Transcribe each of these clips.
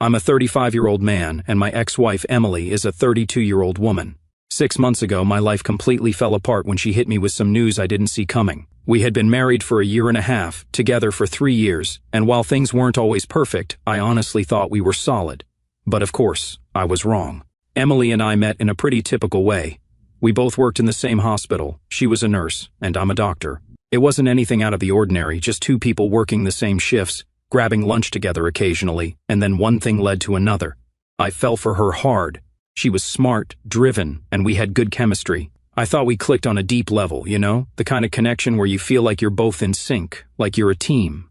I'm a 35-year-old man, and my ex-wife Emily is a 32-year-old woman. 6 months ago, my life completely fell apart when she hit me with some news I didn't see coming. We had been married for a year and a half, together for 3 years, and while things weren't always perfect, I honestly thought we were solid. But of course, I was wrong. Emily and I met in a pretty typical way. We both worked in the same hospital. She was a nurse, and I'm a doctor. It wasn't anything out of the ordinary, just two people working the same shifts, grabbing lunch together occasionally, and then one thing led to another. I fell for her hard. She was smart, driven, and we had good chemistry. I thought we clicked on a deep level, the kind of connection where you feel like you're both in sync, like you're a team.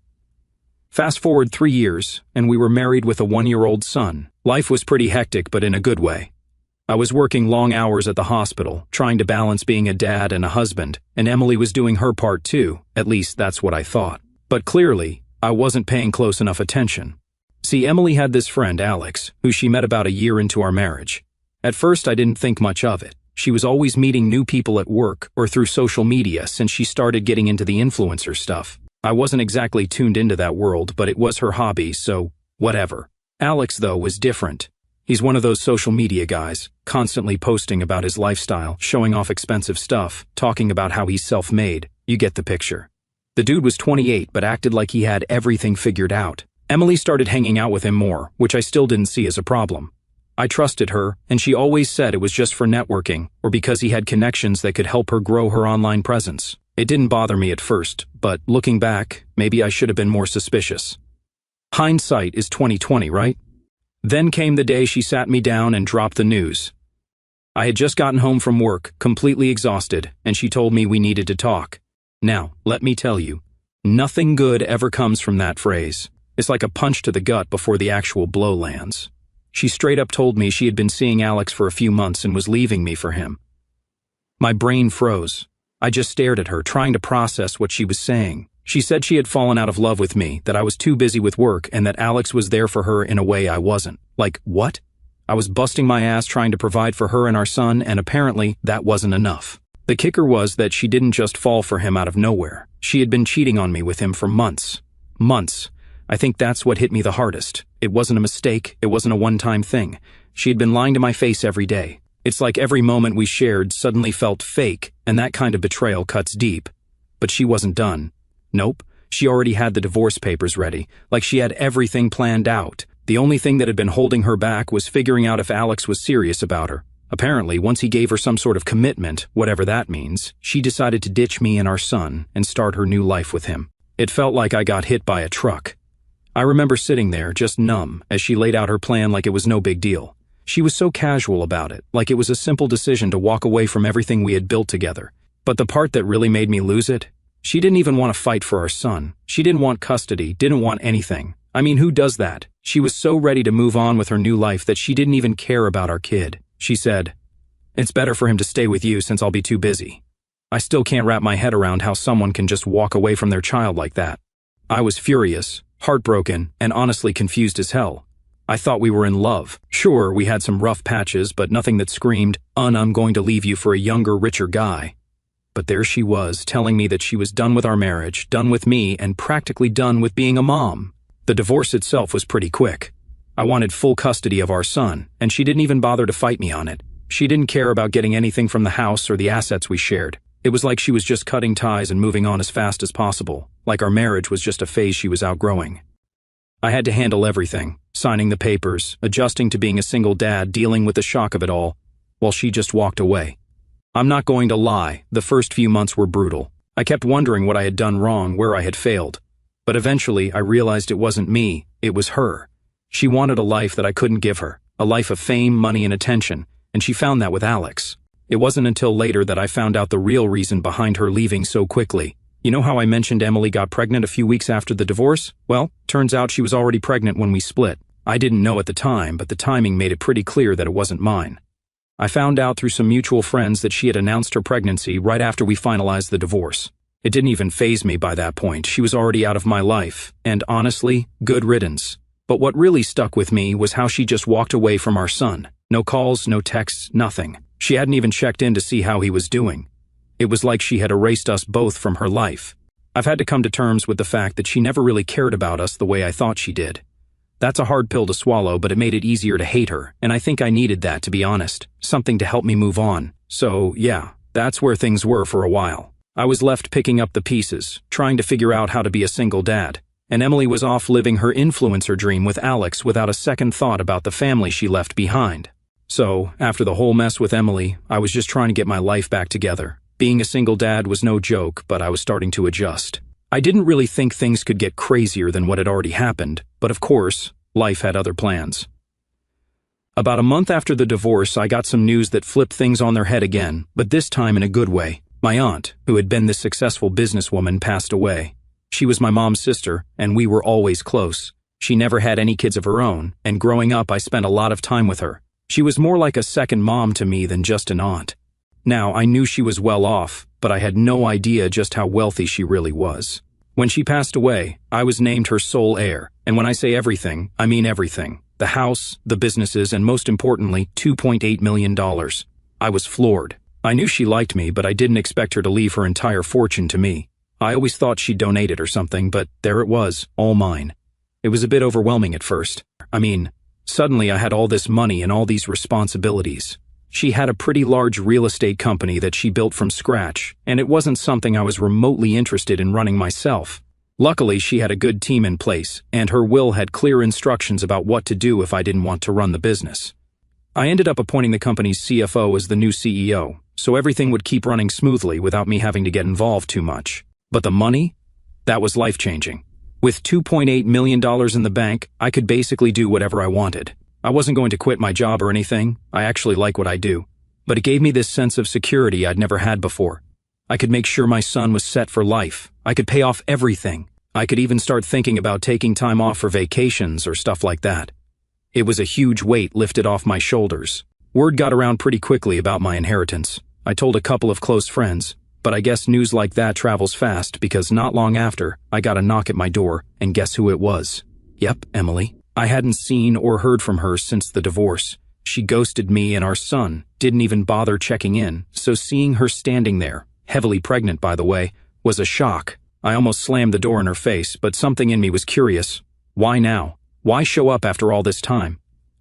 Fast forward 3 years, and we were married with a 1-year-old son. Life was pretty hectic, but in a good way. I was working long hours at the hospital, trying to balance being a dad and a husband, and Emily was doing her part too, at least that's what I thought. But clearly, I wasn't paying close enough attention. See, Emily had this friend, Alex, who she met about a year into our marriage. At first, I didn't think much of it. She was always meeting new people at work or through social media since she started getting into the influencer stuff. I wasn't exactly tuned into that world, but it was her hobby, so whatever. Alex, though, was different. He's one of those social media guys, constantly posting about his lifestyle, showing off expensive stuff, talking about how he's self-made. You get the picture. The dude was 28 but acted like he had everything figured out. Emily started hanging out with him more, which I still didn't see as a problem. I trusted her, and she always said it was just for networking or because he had connections that could help her grow her online presence. It didn't bother me at first, but looking back, maybe I should have been more suspicious. Hindsight is 20/20, right? Then came the day she sat me down and dropped the news. I had just gotten home from work, completely exhausted, and she told me we needed to talk. Now, let me tell you, nothing good ever comes from that phrase. It's like a punch to the gut before the actual blow lands. She straight up told me she had been seeing Alex for a few months and was leaving me for him. My brain froze. I just stared at her, trying to process what she was saying. She said she had fallen out of love with me, that I was too busy with work, and that Alex was there for her in a way I wasn't. Like, what? I was busting my ass trying to provide for her and our son, and apparently that wasn't enough. The kicker was that she didn't just fall for him out of nowhere. She had been cheating on me with him for months. Months. I think that's what hit me the hardest. It wasn't a mistake. It wasn't a one-time thing. She had been lying to my face every day. It's like every moment we shared suddenly felt fake, and that kind of betrayal cuts deep. But she wasn't done. Nope. She already had the divorce papers ready, like she had everything planned out. The only thing that had been holding her back was figuring out if Alex was serious about her. Apparently, once he gave her some sort of commitment, whatever that means, she decided to ditch me and our son and start her new life with him. It felt like I got hit by a truck. I remember sitting there, just numb, as she laid out her plan like it was no big deal. She was so casual about it, like it was a simple decision to walk away from everything we had built together. But the part that really made me lose it, she didn't even want to fight for our son. She didn't want custody, didn't want anything. I mean, who does that? She was so ready to move on with her new life that she didn't even care about our kid. She said, "It's better for him to stay with you since I'll be too busy." I still can't wrap my head around how someone can just walk away from their child like that. I was furious, heartbroken, and honestly confused as hell. I thought we were in love. Sure, we had some rough patches, but nothing that screamed, I'm going to leave you for a younger, richer guy. But there she was, telling me that she was done with our marriage, done with me, and practically done with being a mom. The divorce itself was pretty quick. I wanted full custody of our son, and she didn't even bother to fight me on it. She didn't care about getting anything from the house or the assets we shared. It was like she was just cutting ties and moving on as fast as possible, like our marriage was just a phase she was outgrowing. I had to handle everything, signing the papers, adjusting to being a single dad, dealing with the shock of it all, while she just walked away. I'm not going to lie, the first few months were brutal. I kept wondering what I had done wrong, where I had failed. But eventually, I realized it wasn't me, it was her. She wanted a life that I couldn't give her, a life of fame, money, and attention, and she found that with Alex. It wasn't until later that I found out the real reason behind her leaving so quickly. You know how I mentioned Emily got pregnant a few weeks after the divorce? Well, turns out she was already pregnant when we split. I didn't know at the time, but the timing made it pretty clear that it wasn't mine. I found out through some mutual friends that she had announced her pregnancy right after we finalized the divorce. It didn't even faze me by that point. She was already out of my life, and honestly, good riddance. But what really stuck with me was how she just walked away from our son. No calls, no texts, nothing. She hadn't even checked in to see how he was doing. It was like she had erased us both from her life. I've had to come to terms with the fact that she never really cared about us the way I thought she did. That's a hard pill to swallow, but it made it easier to hate her, and I think I needed that, to be honest. Something to help me move on. So, yeah, that's where things were for a while. I was left picking up the pieces, trying to figure out how to be a single dad, and Emily was off living her influencer dream with Alex without a second thought about the family she left behind. So, after the whole mess with Emily, I was just trying to get my life back together. Being a single dad was no joke, but I was starting to adjust. I didn't really think things could get crazier than what had already happened, but of course, life had other plans. About a month after the divorce, I got some news that flipped things on their head again, but this time in a good way. My aunt, who had been this successful businesswoman, passed away. She was my mom's sister, and we were always close. She never had any kids of her own, and growing up I spent a lot of time with her. She was more like a second mom to me than just an aunt. Now, I knew she was well off, but I had no idea just how wealthy she really was. When she passed away, I was named her sole heir, and when I say everything, I mean everything. The house, the businesses, and most importantly, $2.8 million. I was floored. I knew she liked me, but I didn't expect her to leave her entire fortune to me. I always thought she'd donate it or something, but there it was, all mine. It was a bit overwhelming at first. Suddenly I had all this money and all these responsibilities. She had a pretty large real estate company that she built from scratch, and it wasn't something I was remotely interested in running myself. Luckily, she had a good team in place, and her will had clear instructions about what to do if I didn't want to run the business. I ended up appointing the company's CFO as the new CEO, so everything would keep running smoothly without me having to get involved too much. But the money? That was life-changing. With $2.8 million in the bank, I could basically do whatever I wanted. I wasn't going to quit my job or anything. I actually like what I do. But it gave me this sense of security I'd never had before. I could make sure my son was set for life. I could pay off everything. I could even start thinking about taking time off for vacations or stuff like that. It was a huge weight lifted off my shoulders. Word got around pretty quickly about my inheritance. I told a couple of close friends, but I guess news like that travels fast because not long after, I got a knock at my door, and guess who it was? Yep, Emily. I hadn't seen or heard from her since the divorce. She ghosted me and our son, didn't even bother checking in, so seeing her standing there, heavily pregnant by the way, was a shock. I almost slammed the door in her face, but something in me was curious. Why now? Why show up after all this time?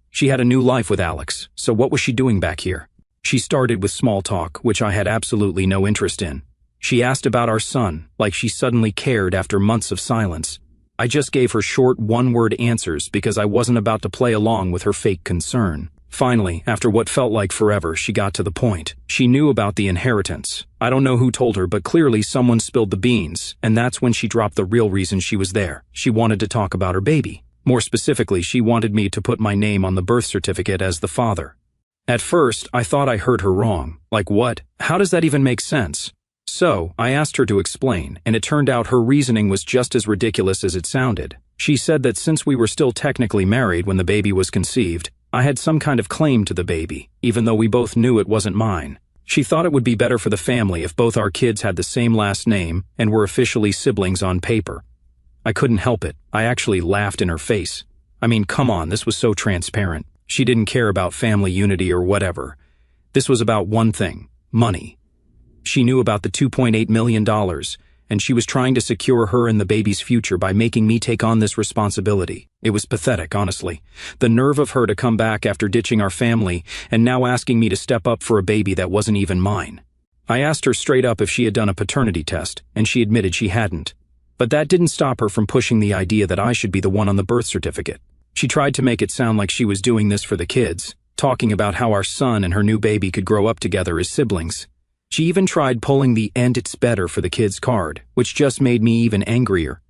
She had a new life with Alex, so what was she doing back here? She started with small talk, which I had absolutely no interest in. She asked about our son, like she suddenly cared after months of silence. I just gave her short one-word answers because I wasn't about to play along with her fake concern. Finally, after what felt like forever, she got to the point. She knew about the inheritance. I don't know who told her, but clearly someone spilled the beans, and that's when she dropped the real reason she was there. She wanted to talk about her baby. More specifically, she wanted me to put my name on the birth certificate as the father. At first, I thought I heard her wrong. Like what? How does that even make sense? So, I asked her to explain, and it turned out her reasoning was just as ridiculous as it sounded. She said that since we were still technically married when the baby was conceived, I had some kind of claim to the baby, even though we both knew it wasn't mine. She thought it would be better for the family if both our kids had the same last name and were officially siblings on paper. I couldn't help it. I actually laughed in her face. Come on, this was so transparent. She didn't care about family unity or whatever. This was about one thing: money. She knew about the $2.8 million, and she was trying to secure her and the baby's future by making me take on this responsibility. It was pathetic, honestly. The nerve of her to come back after ditching our family and now asking me to step up for a baby that wasn't even mine. I asked her straight up if she had done a paternity test, and she admitted she hadn't. But that didn't stop her from pushing the idea that I should be the one on the birth certificate. She tried to make it sound like she was doing this for the kids, talking about how our son and her new baby could grow up together as siblings. She even tried pulling the "and it's better for the kids" card, which just made me even angrier.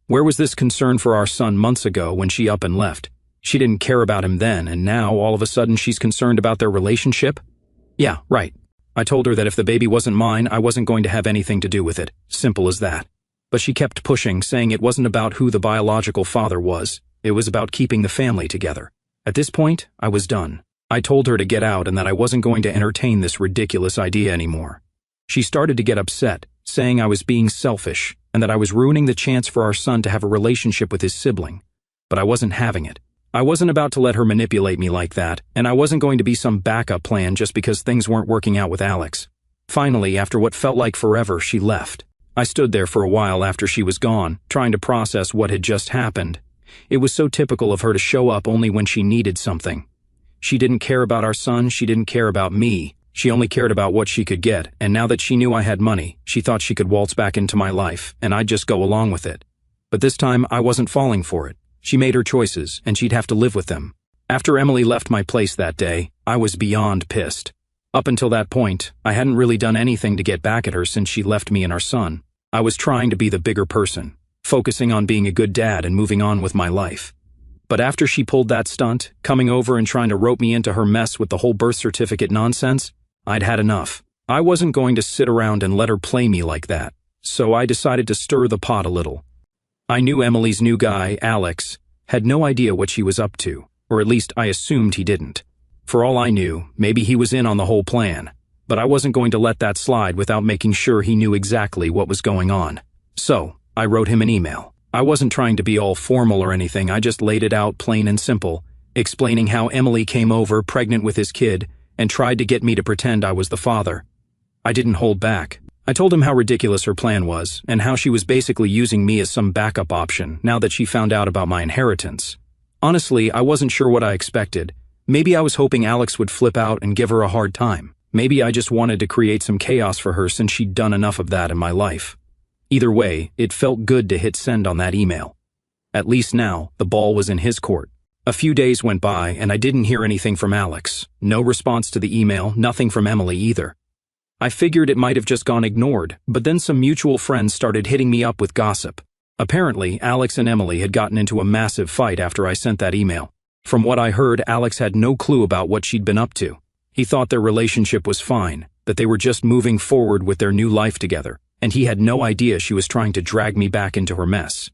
Where was this concern for our son months ago when she up and left? She didn't care about him then, and now all of a sudden she's concerned about their relationship? Yeah, right. I told her that if the baby wasn't mine, I wasn't going to have anything to do with it. Simple as that. But she kept pushing, saying it wasn't about who the biological father was. It was about keeping the family together. At this point, I was done. I told her to get out and that I wasn't going to entertain this ridiculous idea anymore. She started to get upset, saying I was being selfish and that I was ruining the chance for our son to have a relationship with his sibling. But I wasn't having it. I wasn't about to let her manipulate me like that, and I wasn't going to be some backup plan just because things weren't working out with Alex. Finally, after what felt like forever, she left. I stood there for a while after she was gone, trying to process what had just happened. It was so typical of her to show up only when she needed something. She didn't care about our son, she didn't care about me. She only cared about what she could get, and now that she knew I had money, she thought she could waltz back into my life, and I'd just go along with it. But this time, I wasn't falling for it. She made her choices, and she'd have to live with them. After Emily left my place that day, I was beyond pissed. Up until that point, I hadn't really done anything to get back at her since she left me and our son. I was trying to be the bigger person, focusing on being a good dad and moving on with my life. But after she pulled that stunt, coming over and trying to rope me into her mess with the whole birth certificate nonsense, I'd had enough. I wasn't going to sit around and let her play me like that, so I decided to stir the pot a little. I knew Emily's new guy, Alex, had no idea what she was up to, or at least I assumed he didn't. For all I knew, maybe he was in on the whole plan, but I wasn't going to let that slide without making sure he knew exactly what was going on. So, I wrote him an email. I wasn't trying to be all formal or anything, I just laid it out plain and simple, explaining how Emily came over pregnant with his kid and tried to get me to pretend I was the father. I didn't hold back. I told him how ridiculous her plan was, and how she was basically using me as some backup option now that she found out about my inheritance. Honestly, I wasn't sure what I expected. Maybe I was hoping Alex would flip out and give her a hard time. Maybe I just wanted to create some chaos for her since she'd done enough of that in my life. Either way, it felt good to hit send on that email. At least now, the ball was in his court. A few days went by and I didn't hear anything from Alex. No response to the email, nothing from Emily either. I figured it might have just gone ignored, but then some mutual friends started hitting me up with gossip. Apparently, Alex and Emily had gotten into a massive fight after I sent that email. From what I heard, Alex had no clue about what she'd been up to. He thought their relationship was fine, that they were just moving forward with their new life together, and he had no idea she was trying to drag me back into her mess.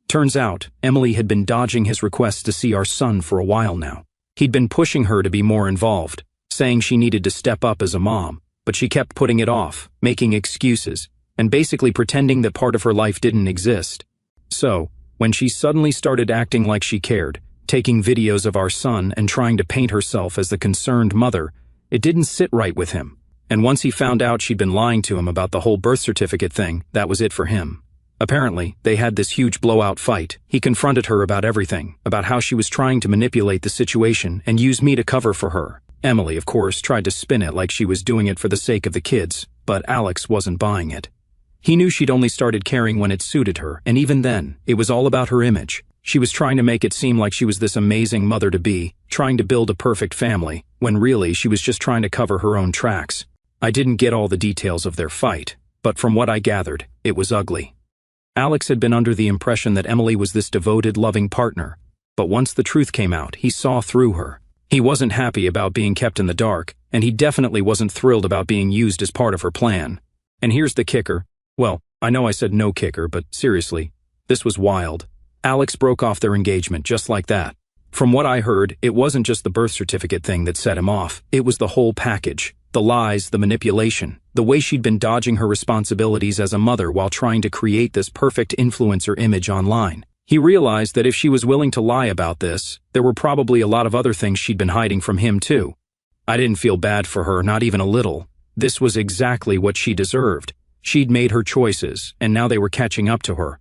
Turns out, Emily had been dodging his requests to see our son for a while now. He'd been pushing her to be more involved, saying she needed to step up as a mom, but she kept putting it off, making excuses, and basically pretending that part of her life didn't exist. So, when she suddenly started acting like she cared, taking videos of our son and trying to paint herself as the concerned mother, it didn't sit right with him. And once he found out she'd been lying to him about the whole birth certificate thing, that was it for him. Apparently, they had this huge blowout fight. He confronted her about everything, about how she was trying to manipulate the situation and use me to cover for her. Emily, of course, tried to spin it like she was doing it for the sake of the kids, but Alex wasn't buying it. He knew she'd only started caring when it suited her, and even then, it was all about her image. She was trying to make it seem like she was this amazing mother-to-be, trying to build a perfect family, when really she was just trying to cover her own tracks. I didn't get all the details of their fight, but from what I gathered, it was ugly. Alex had been under the impression that Emily was this devoted, loving partner, but once the truth came out, he saw through her. He wasn't happy about being kept in the dark, and he definitely wasn't thrilled about being used as part of her plan. And here's the kicker. Well, I know I said no kicker, but seriously, this was wild. Alex broke off their engagement just like that. From what I heard, it wasn't just the birth certificate thing that set him off, it was the whole package. The lies, the manipulation, the way she'd been dodging her responsibilities as a mother while trying to create this perfect influencer image online. He realized that if she was willing to lie about this, there were probably a lot of other things she'd been hiding from him too. I didn't feel bad for her, not even a little. This was exactly what she deserved. She'd made her choices, and now they were catching up to her.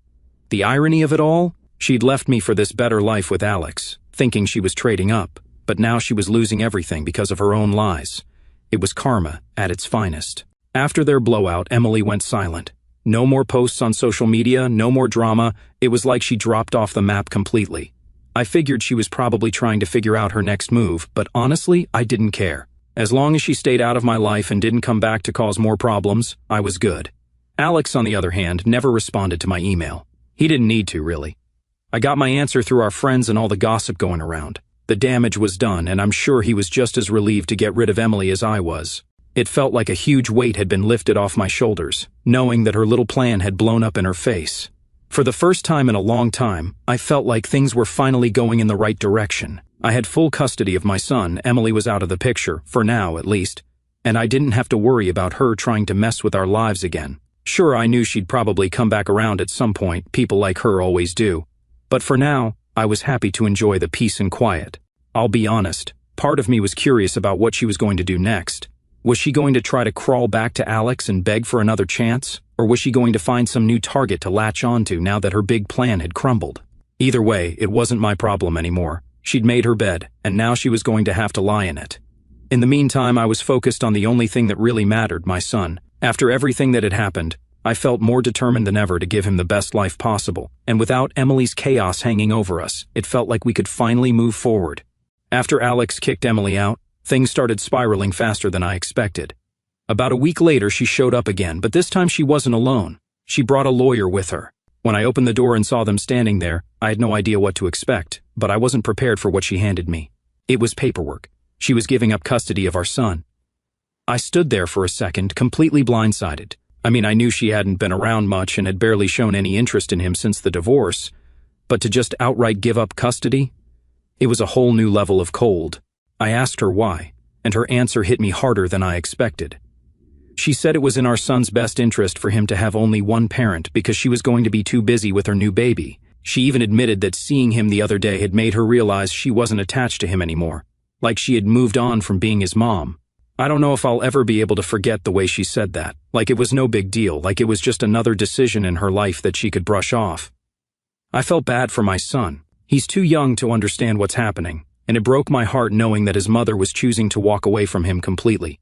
The irony of it all? She'd left me for this better life with Alex, thinking she was trading up, but now she was losing everything because of her own lies. It was karma at its finest. After their blowout, Emily went silent. No more posts on social media, no more drama. It was like she dropped off the map completely. I figured she was probably trying to figure out her next move, but honestly, I didn't care. As long as she stayed out of my life and didn't come back to cause more problems, I was good. Alex, on the other hand, never responded to my email. He didn't need to, really. I got my answer through our friends and all the gossip going around. The damage was done, and I'm sure he was just as relieved to get rid of Emily as I was. It felt like a huge weight had been lifted off my shoulders, knowing that her little plan had blown up in her face. For the first time in a long time, I felt like things were finally going in the right direction. I had full custody of my son, Emily was out of the picture, for now at least, and I didn't have to worry about her trying to mess with our lives again. Sure, I knew she'd probably come back around at some point, people like her always do. But for now, I was happy to enjoy the peace and quiet. I'll be honest, part of me was curious about what she was going to do next. Was she going to try to crawl back to Alex and beg for another chance? Or was she going to find some new target to latch onto now that her big plan had crumbled? Either way, it wasn't my problem anymore. She'd made her bed, and now she was going to have to lie in it. In the meantime, I was focused on the only thing that really mattered, my son. After everything that had happened, I felt more determined than ever to give him the best life possible, and without Emily's chaos hanging over us, it felt like we could finally move forward. After Alex kicked Emily out, things started spiraling faster than I expected. About a week later, she showed up again, but this time she wasn't alone. She brought a lawyer with her. When I opened the door and saw them standing there, I had no idea what to expect, but I wasn't prepared for what she handed me. It was paperwork. She was giving up custody of our son. I stood there for a second, completely blindsided. I mean, I knew she hadn't been around much and had barely shown any interest in him since the divorce, but to just outright give up custody? It was a whole new level of cold. I asked her why, and her answer hit me harder than I expected. She said it was in our son's best interest for him to have only one parent because she was going to be too busy with her new baby. She even admitted that seeing him the other day had made her realize she wasn't attached to him anymore, like she had moved on from being his mom. I don't know if I'll ever be able to forget the way she said that, like it was no big deal, like it was just another decision in her life that she could brush off. I felt bad for my son. He's too young to understand what's happening, and it broke my heart knowing that his mother was choosing to walk away from him completely.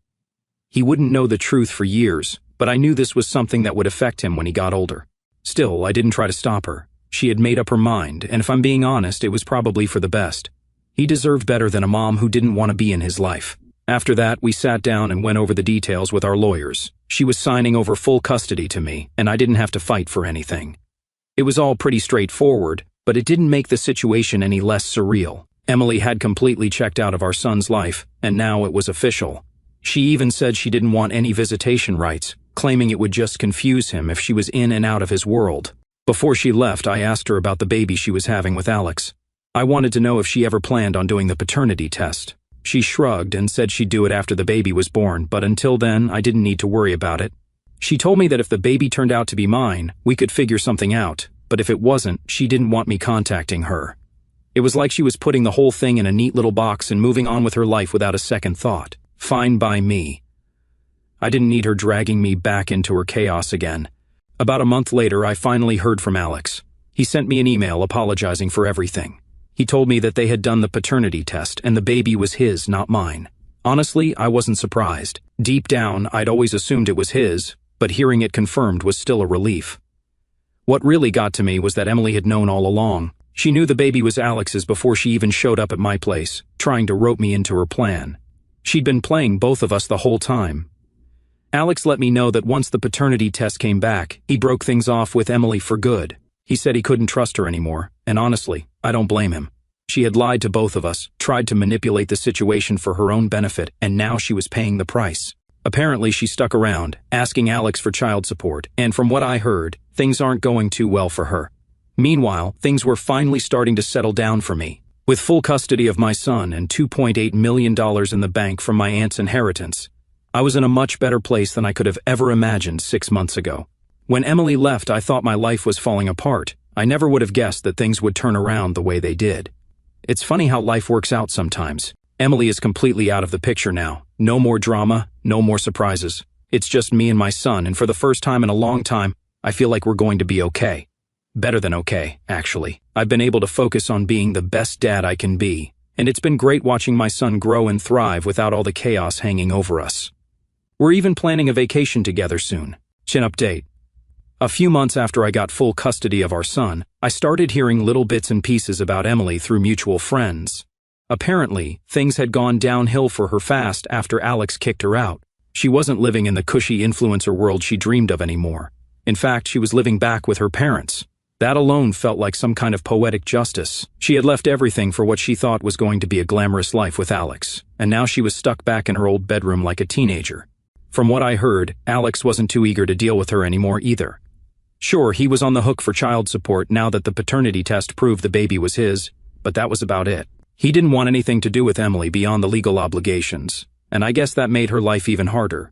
He wouldn't know the truth for years, but I knew this was something that would affect him when he got older. Still, I didn't try to stop her. She had made up her mind, and if I'm being honest, it was probably for the best. He deserved better than a mom who didn't want to be in his life. After that, we sat down and went over the details with our lawyers. She was signing over full custody to me, and I didn't have to fight for anything. It was all pretty straightforward, but it didn't make the situation any less surreal. Emily had completely checked out of our son's life, and now it was official. She even said she didn't want any visitation rights, claiming it would just confuse him if she was in and out of his world. Before she left, I asked her about the baby she was having with Alex. I wanted to know if she ever planned on doing the paternity test. She shrugged and said she'd do it after the baby was born, but until then, I didn't need to worry about it. She told me that if the baby turned out to be mine, we could figure something out, but if it wasn't, she didn't want me contacting her. It was like she was putting the whole thing in a neat little box and moving on with her life without a second thought. Fine by me. I didn't need her dragging me back into her chaos again. About a month later, I finally heard from Alex. He sent me an email apologizing for everything. He told me that they had done the paternity test and the baby was his, not mine. Honestly, I wasn't surprised. Deep down, I'd always assumed it was his, but hearing it confirmed was still a relief. What really got to me was that Emily had known all along. She knew the baby was Alex's before she even showed up at my place, trying to rope me into her plan. She'd been playing both of us the whole time. Alex let me know that once the paternity test came back, he broke things off with Emily for good. He said he couldn't trust her anymore, and honestly, I don't blame him. She had lied to both of us, tried to manipulate the situation for her own benefit, and now she was paying the price. Apparently, she stuck around, asking Alex for child support, and from what I heard, things aren't going too well for her. Meanwhile, things were finally starting to settle down for me. With full custody of my son and $2.8 million in the bank from my aunt's inheritance, I was in a much better place than I could have ever imagined 6 months ago. When Emily left, I thought my life was falling apart. I never would have guessed that things would turn around the way they did. It's funny how life works out sometimes. Emily is completely out of the picture now. No more drama, no more surprises. It's just me and my son, and for the first time in a long time, I feel like we're going to be okay. Better than okay, actually. I've been able to focus on being the best dad I can be, and it's been great watching my son grow and thrive without all the chaos hanging over us. We're even planning a vacation together soon. Chin update. A few months after I got full custody of our son, I started hearing little bits and pieces about Emily through mutual friends. Apparently, things had gone downhill for her fast after Alex kicked her out. She wasn't living in the cushy influencer world she dreamed of anymore. In fact, she was living back with her parents. That alone felt like some kind of poetic justice. She had left everything for what she thought was going to be a glamorous life with Alex, and now she was stuck back in her old bedroom like a teenager. From what I heard, Alex wasn't too eager to deal with her anymore either. Sure, he was on the hook for child support now that the paternity test proved the baby was his, but that was about it. He didn't want anything to do with Emily beyond the legal obligations, and I guess that made her life even harder.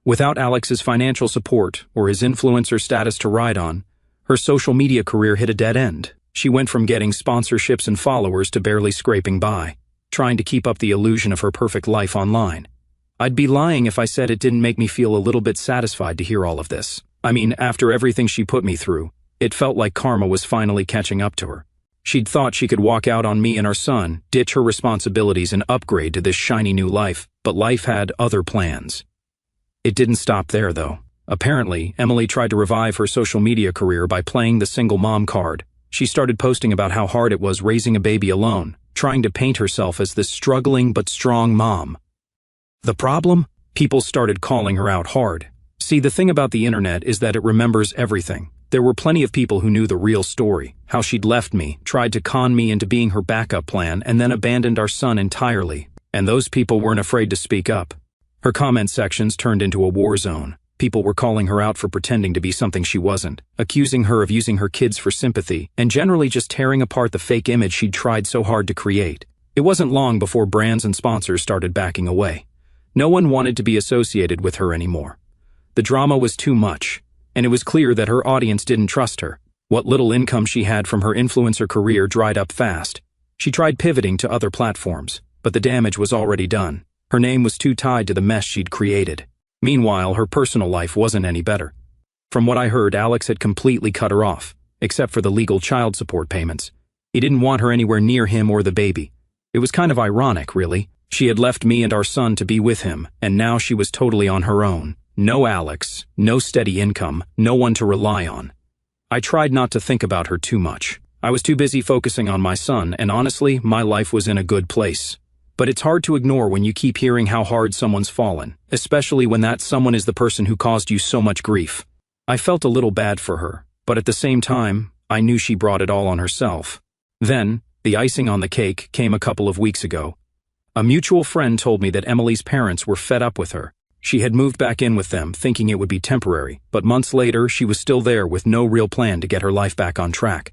Without Alex's financial support or his influencer status to ride on, her social media career hit a dead end. She went from getting sponsorships and followers to barely scraping by, trying to keep up the illusion of her perfect life online. I'd be lying if I said it didn't make me feel a little bit satisfied to hear all of this. I mean, after everything she put me through, It felt like karma was finally catching up to her. She'd thought she could walk out on me and our son, ditch her responsibilities and upgrade to this shiny new life, but life had other plans. It didn't stop there, though. Apparently, Emily tried to revive her social media career by playing the single mom card. She started posting about how hard it was raising a baby alone, trying to paint herself as this struggling but strong mom. The problem? People started calling her out hard. See, the thing about the internet is that it remembers everything. There were plenty of people who knew the real story, how she'd left me, tried to con me into being her backup plan, and then abandoned our son entirely. And those people weren't afraid to speak up. Her comment sections turned into a war zone. People were calling her out for pretending to be something she wasn't, accusing her of using her kids for sympathy, and generally just tearing apart the fake image she'd tried so hard to create. It wasn't long before brands and sponsors started backing away. No one wanted to be associated with her anymore. The drama was too much, and it was clear that her audience didn't trust her. What little income she had from her influencer career dried up fast. She tried pivoting to other platforms, but the damage was already done. Her name was too tied to the mess she'd created. Meanwhile, her personal life wasn't any better. From what I heard, Alex had completely cut her off, except for the legal child support payments. He didn't want her anywhere near him or the baby. It was kind of ironic, really. She had left me and our son to be with him, and now she was totally on her own. No Alex, no steady income, no one to rely on. I tried not to think about her too much. I was too busy focusing on my son, and honestly, my life was in a good place. But it's hard to ignore when you keep hearing how hard someone's fallen, especially when that someone is the person who caused you so much grief. I felt a little bad for her, but at the same time, I knew she brought it all on herself. Then, the icing on the cake came a couple of weeks ago. A mutual friend told me that Emily's parents were fed up with her. She had moved back in with them, thinking it would be temporary, but months later, she was still there with no real plan to get her life back on track.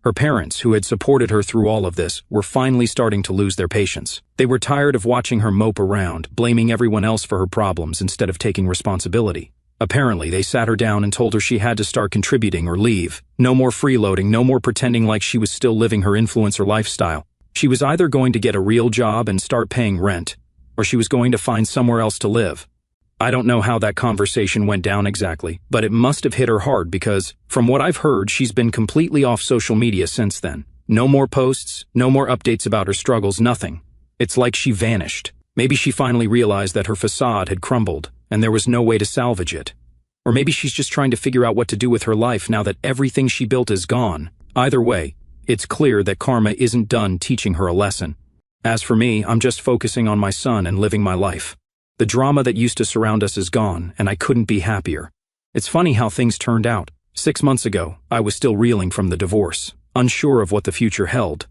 Her parents, who had supported her through all of this, were finally starting to lose their patience. They were tired of watching her mope around, blaming everyone else for her problems instead of taking responsibility. Apparently, they sat her down and told her she had to start contributing or leave. No more freeloading, no more pretending like she was still living her influencer lifestyle. She was either going to get a real job and start paying rent, or she was going to find somewhere else to live. I don't know how that conversation went down exactly, but it must have hit her hard because, from what I've heard, she's been completely off social media since then. No more posts, no more updates about her struggles, nothing. It's like she vanished. Maybe she finally realized that her facade had crumbled, and there was no way to salvage it. Or maybe she's just trying to figure out what to do with her life now that everything she built is gone. Either way, it's clear that karma isn't done teaching her a lesson. As for me, I'm just focusing on my son and living my life. The drama that used to surround us is gone, and I couldn't be happier. It's funny how things turned out. 6 months ago, I was still reeling from the divorce, unsure of what the future held.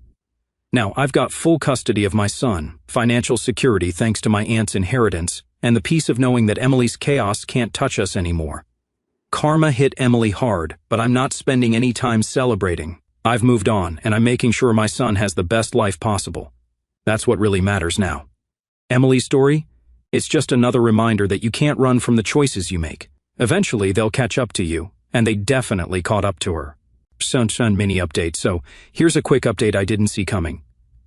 Now, I've got full custody of my son, financial security thanks to my aunt's inheritance, and the peace of knowing that Emily's chaos can't touch us anymore. Karma hit Emily hard, but I'm not spending any time celebrating. I've moved on, and I'm making sure my son has the best life possible. That's what really matters now. Emily's story? It's just another reminder that you can't run from the choices you make. Eventually, they'll catch up to you, and they definitely caught up to her. Mini update. So, here's a quick update I didn't see coming.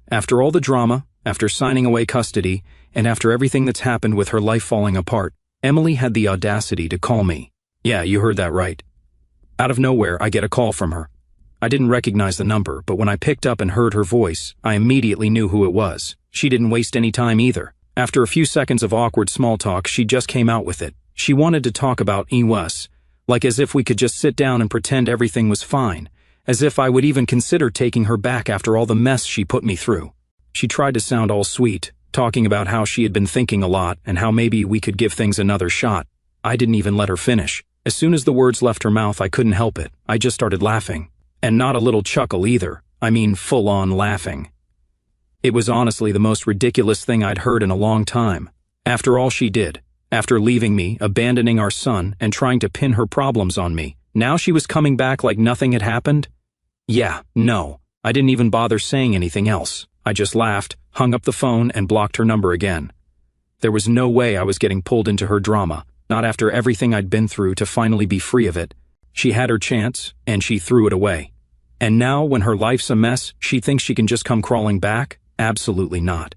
After all the drama, after signing away custody, and after everything that's happened with her life falling apart, Emily had the audacity to call me. Yeah, you heard that right. Out of nowhere, I get a call from her. I didn't recognize the number, but when I picked up and heard her voice, I immediately knew who it was. She didn't waste any time either. After a few seconds of awkward small talk, she just came out with it. She wanted to talk about us, like as if we could just sit down and pretend everything was fine, as if I would even consider taking her back after all the mess she put me through. She tried to sound all sweet, talking about how she had been thinking a lot and how maybe we could give things another shot. I didn't even let her finish. As soon as the words left her mouth, I couldn't help it. I just started laughing. And not a little chuckle either. I mean full-on laughing. It was honestly the most ridiculous thing I'd heard in a long time. After all she did, after leaving me, abandoning our son, and trying to pin her problems on me, now she was coming back like nothing had happened? Yeah, no. I didn't even bother saying anything else. I just laughed, hung up the phone, and blocked her number again. There was no way I was getting pulled into her drama, not after everything I'd been through to finally be free of it. She had her chance, and she threw it away. And now, when her life's a mess, she thinks she can just come crawling back? Absolutely not.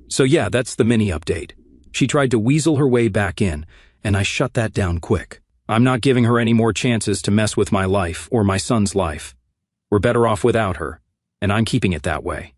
So yeah, that's the mini update. She tried to weasel her way back in, and I shut that down quick. I'm not giving her any more chances to mess with my life or my son's life. We're better off without her, and I'm keeping it that way.